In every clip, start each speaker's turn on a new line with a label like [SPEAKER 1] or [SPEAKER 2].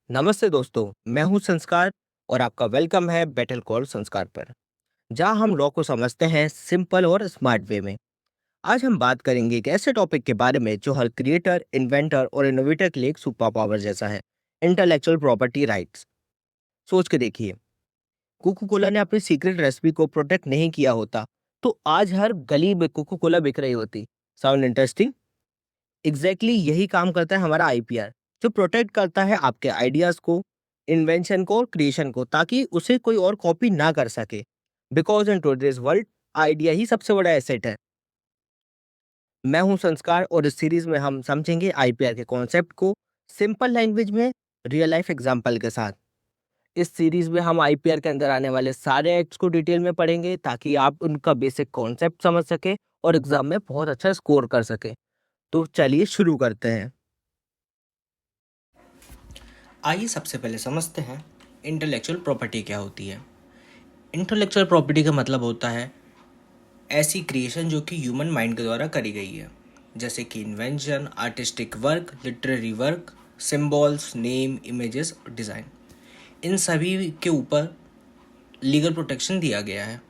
[SPEAKER 1] नमस्ते दोस्तों, मैं हूं संस्कार और आपका वेलकम है बैटल कॉल संस्कार पर, जहां हम लॉ को समझते हैं सिंपल और स्मार्ट वे में। आज हम बात करेंगे एक ऐसे टॉपिक के बारे में जो हर क्रिएटर, इन्वेंटर और इनोवेटर के लिए एक सुपर पावर जैसा है, इंटेलेक्चुअल प्रॉपर्टी राइट्स। सोच के देखिए, कोको कोला ने अपनी सीक्रेट रेसिपी को प्रोटेक्ट नहीं किया होता, तो आज हर गली में कोको कोला बिक रही होती। Sound interesting? एग्जैक्टली यही काम करता है हमारा आईपीआर, जो प्रोटेक्ट करता है आपके आइडियाज को, इन्वेंशन को और क्रिएशन को, ताकि उसे कोई और कॉपी ना कर सके। Because in today's world idea ही सबसे बड़ा एसेट है। मैं हूं संस्कार और इस सीरीज में हम समझेंगे आईपीआर के कॉन्सेप्ट को सिंपल लैंग्वेज में, रियल लाइफ एग्जांपल के साथ। इस सीरीज में हम आईपीआर के अंदर आने वाले सारे एक्ट्स को डिटेल में पढ़ेंगे, ताकि आप उनका बेसिक कॉन्सेप्ट समझ सके और एग्जाम में बहुत अच्छा स्कोर कर सके। तो चलिए शुरू करते हैं।
[SPEAKER 2] आइए सबसे पहले समझते हैं इंटेलेक्चुअल प्रॉपर्टी क्या होती है। इंटेलेक्चुअल प्रॉपर्टी का मतलब होता है ऐसी क्रिएशन जो कि ह्यूमन माइंड के द्वारा करी गई है, जैसे कि invention, artistic work, literary work, symbols, name, images और डिज़ाइन। इन सभी के ऊपर लीगल प्रोटेक्शन दिया गया है।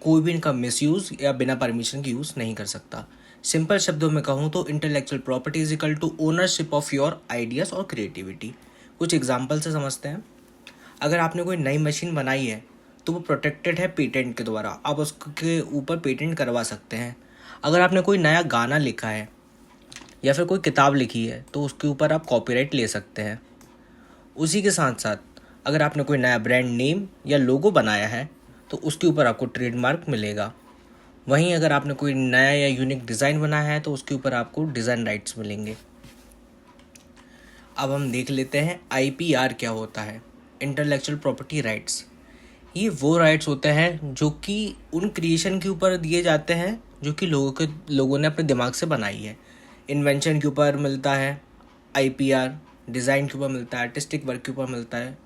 [SPEAKER 2] कोई भी इनका मिसयूज़ या बिना परमिशन के यूज़ नहीं कर सकता। सिंपल शब्दों में कहूँ तो intellectual property is equal to ownership of your ideas और क्रिएटिविटी। कुछ एग्जाम्पल से समझते हैं। अगर आपने कोई नई मशीन बनाई है तो वो प्रोटेक्टेड है पेटेंट के द्वारा, आप उसके ऊपर पेटेंट करवा सकते हैं। अगर आपने कोई नया गाना लिखा है या फिर कोई किताब लिखी है तो उसके ऊपर आप कॉपीराइट ले सकते हैं। उसी के साथ साथ अगर आपने कोई नया ब्रांड नेम या लोगो बनाया है तो उसके ऊपर आपको ट्रेडमार्क मिलेगा। वहीं अगर आपने कोई नया या यूनिक डिज़ाइन बनाया है तो उसके ऊपर आपको डिज़ाइन राइट्स मिलेंगे। अब हम देख लेते हैं आईपीआर क्या होता है, इंटेलेक्चुअल प्रॉपर्टी राइट्स। ये वो राइट्स होते हैं जो कि उन क्रिएशन के ऊपर दिए जाते हैं जो कि लोगों ने अपने दिमाग से बनाई है। इन्वेंशन के ऊपर मिलता है आईपीआर, डिज़ाइन के ऊपर मिलता है, आर्टिस्टिक वर्क के ऊपर मिलता है,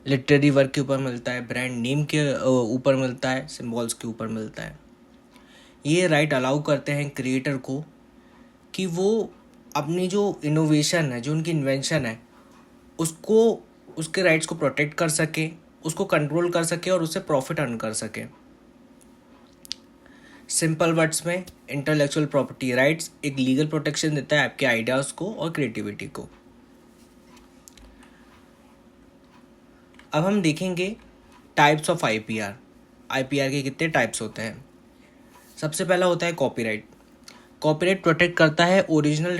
[SPEAKER 2] लिटरेरी वर्क के ऊपर मिलता है, ब्रांड नेम के ऊपर मिलता है, सिम्बॉल्स के ऊपर मिलता है। ये राइट अलाउ करते हैं क्रिएटर को कि वो अपनी जो इनोवेशन है, जो उनकी इन्वेंशन है, उसको, उसके राइट्स को प्रोटेक्ट कर सके, उसको कंट्रोल कर सके और उससे प्रॉफिट अर्न कर सके। सिंपल वर्ड्स में इंटेलेक्चुअल प्रॉपर्टी राइट्स एक लीगल प्रोटेक्शन देता है आपके आइडियाज़ को और क्रिएटिविटी को। अब हम देखेंगे टाइप्स ऑफ आईपीआर। आईपीआर के कितने टाइप्स होते हैं। सबसे पहला होता है कॉपीराइट। कॉपीराइट प्रोटेक्ट करता है ओरिजिनल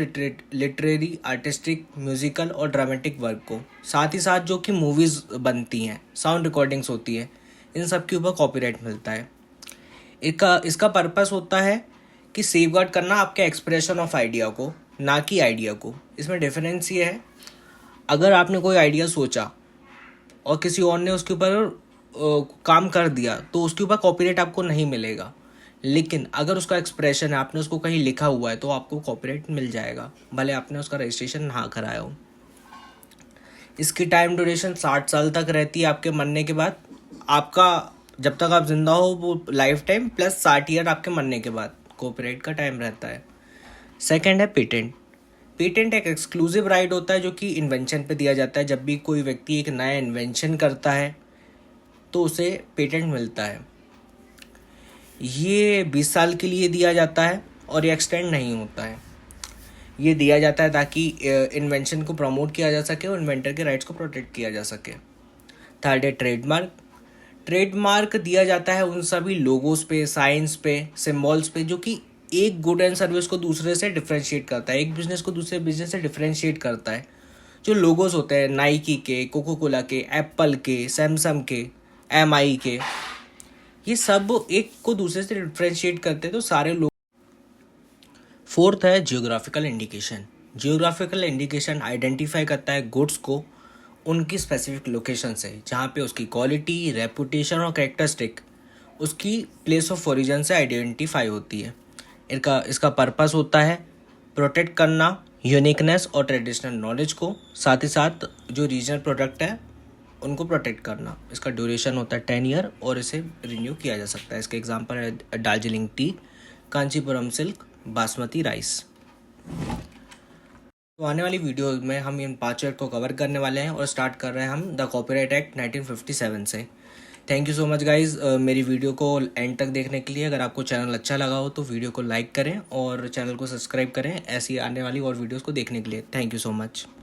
[SPEAKER 2] लिटरेरी, आर्टिस्टिक, म्यूजिकल और ड्रामेटिक वर्क को। साथ ही साथ जो कि मूवीज़ बनती हैं, साउंड रिकॉर्डिंग्स होती है, इन सब के ऊपर कॉपीराइट मिलता है। इसका पर्पस होता है कि सेफगार्ड करना आपके एक्सप्रेशन ऑफ आइडिया को, ना कि आइडिया को। इसमें डिफरेंस ये है, अगर आपने कोई आइडिया सोचा और किसी और ने उसके ऊपर काम कर दिया तो उसके ऊपर कॉपीराइट आपको नहीं मिलेगा। लेकिन अगर उसका एक्सप्रेशन है, आपने उसको कहीं लिखा हुआ है, तो आपको कॉपीराइट मिल जाएगा, भले आपने उसका रजिस्ट्रेशन ना कराया हो। इसकी टाइम ड्यूरेशन 60 साल तक रहती है आपके मरने के बाद। आपका जब तक आप जिंदा हो वो लाइफ टाइम प्लस 60 ईयर आपके मरने के बाद कॉपीराइट का टाइम रहता है। सेकंड है पेटेंट। पेटेंट एक एक्सक्लूसिव राइट होता है जो कि इन्वेंशन पे दिया जाता है। जब भी कोई व्यक्ति एक नया इन्वेंशन करता है तो उसे पेटेंट मिलता है। ये 20 साल के लिए दिया जाता है और ये एक्सटेंड नहीं होता है। ये दिया जाता है ताकि इन्वेंशन को प्रमोट किया जा सके और इन्वेंटर के राइट्स को प्रोटेक्ट किया जा सके। थर्ड है ट्रेडमार्क। ट्रेडमार्क दिया जाता है उन सभी लोगोस पे, साइंस पे, सिंबल्स पे जो कि एक गुड एंड सर्विस को दूसरे से डिफ्रेंशिएट करता है, एक बिजनेस को दूसरे बिजनेस से डिफ्रेंशिएट करता है। जो लोगोस होते हैं नाइकी के, कोको कोला के, एप्पल के, सैमसंग के, एमआई के, ये सब एक को दूसरे से डिफ्रेंशिएट करते हैं तो सारे लोग। फोर्थ है geographical indication. Geographical indication identify करता है गुड्स को उनकी स्पेसिफिक लोकेशन से, जहाँ पे उसकी क्वालिटी, रेपुटेशन और कैरेक्टरिस्टिक उसकी प्लेस ऑफ ओरिजिन से आइडेंटिफाई होती है। इसका पर्पस होता है प्रोटेक्ट करना यूनिकनेस और ट्रेडिशनल नॉलेज को, साथ ही साथ जो रीजनल प्रोडक्ट है उनको प्रोटेक्ट करना। इसका ड्यूरेशन होता है 10 ईयर और इसे रिन्यू किया जा सकता है। इसके एग्जांपल है Darjeeling T, Kanchipuram silk, basmati rice. तो आने वाली वीडियो में हम इन 5 एक्ट को कवर करने वाले हैं और स्टार्ट कर रहे हैं हम द कॉपीराइट एक्ट 1957 से। Thank you so much guys मेरी वीडियो को एंड तक देखने के लिए। अगर आपको चैनल अच्छा लगा हो तो वीडियो को लाइक करें और चैनल को सब्सक्राइब करें ऐसी आने वाली और वीडियोस को देखने के लिए। Thank you so much.